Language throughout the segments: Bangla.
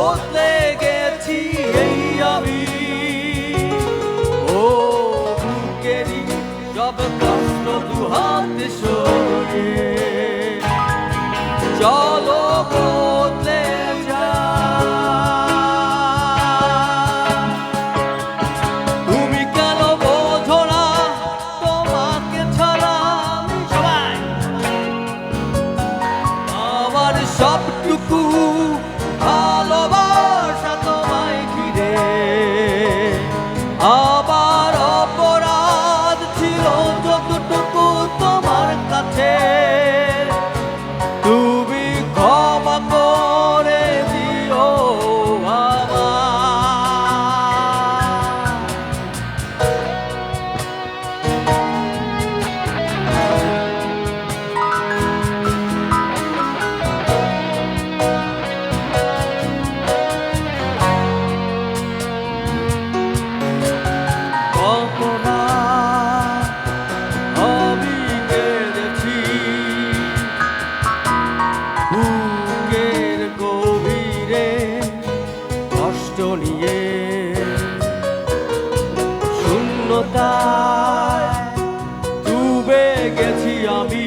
বদলে গেছি এই আমি। ও বুকেরই সব কষ্ট দুহাতে সরিয়ে চলো বদলে যা। তুমি কেন বোঝো না তোমাকে ছাড়া আমি সবাই আমার সবটুকু ভালোবাসা তোমায় ঘিরে। আমার অপরাধ ছিল যতটুকু তোমার কাছে, তুমি ক্ষমা করে দিও আমায়। আমি কেঁদেছি বুকের গভীরে কষ্ট নিয়ে, শূন্যতায় ডুবে গেছি আমি।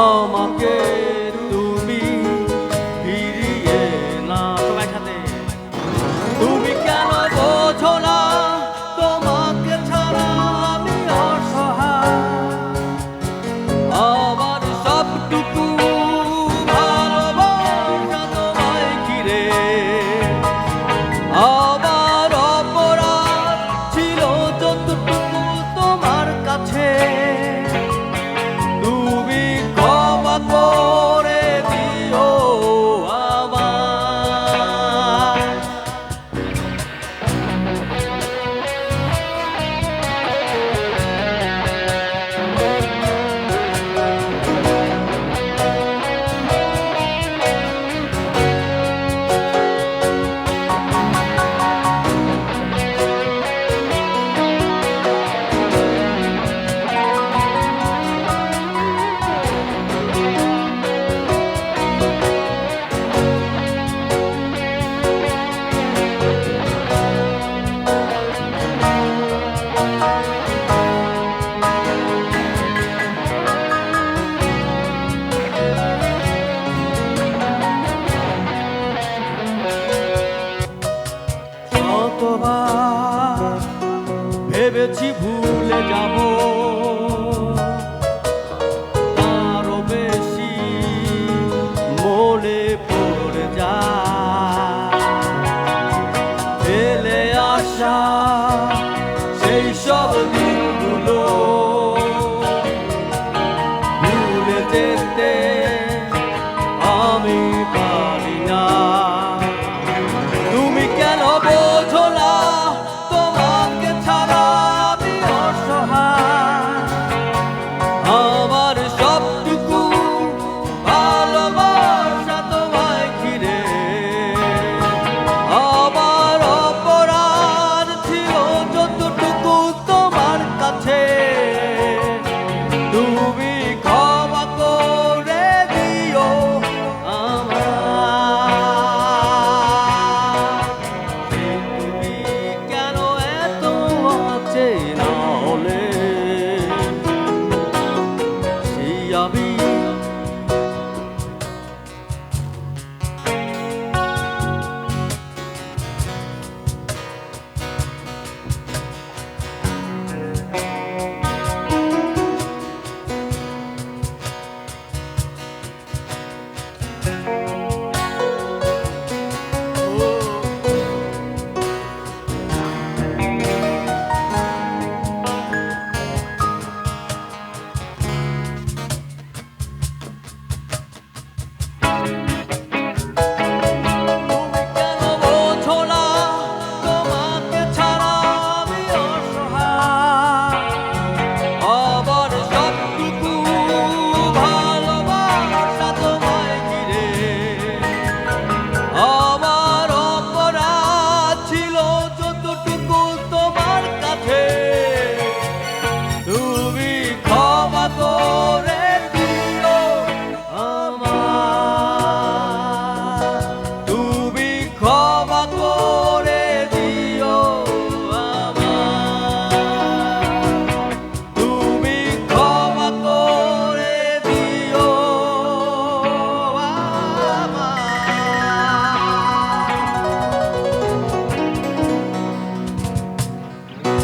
আমাকে তুমি ফিরিয়ে না। সবাই সাথে তুমি কেন বোঝো না তোমাকে ছাড়া আমি অসহায়। আমার সবটুকু ভালোবাসা তোমায় ঘিরে। আমার অপরাধ ছিল যতটুকু তোমার কাছে, তুমি ক্ষমা করে দিও আমায়। কতবার ভেবেছি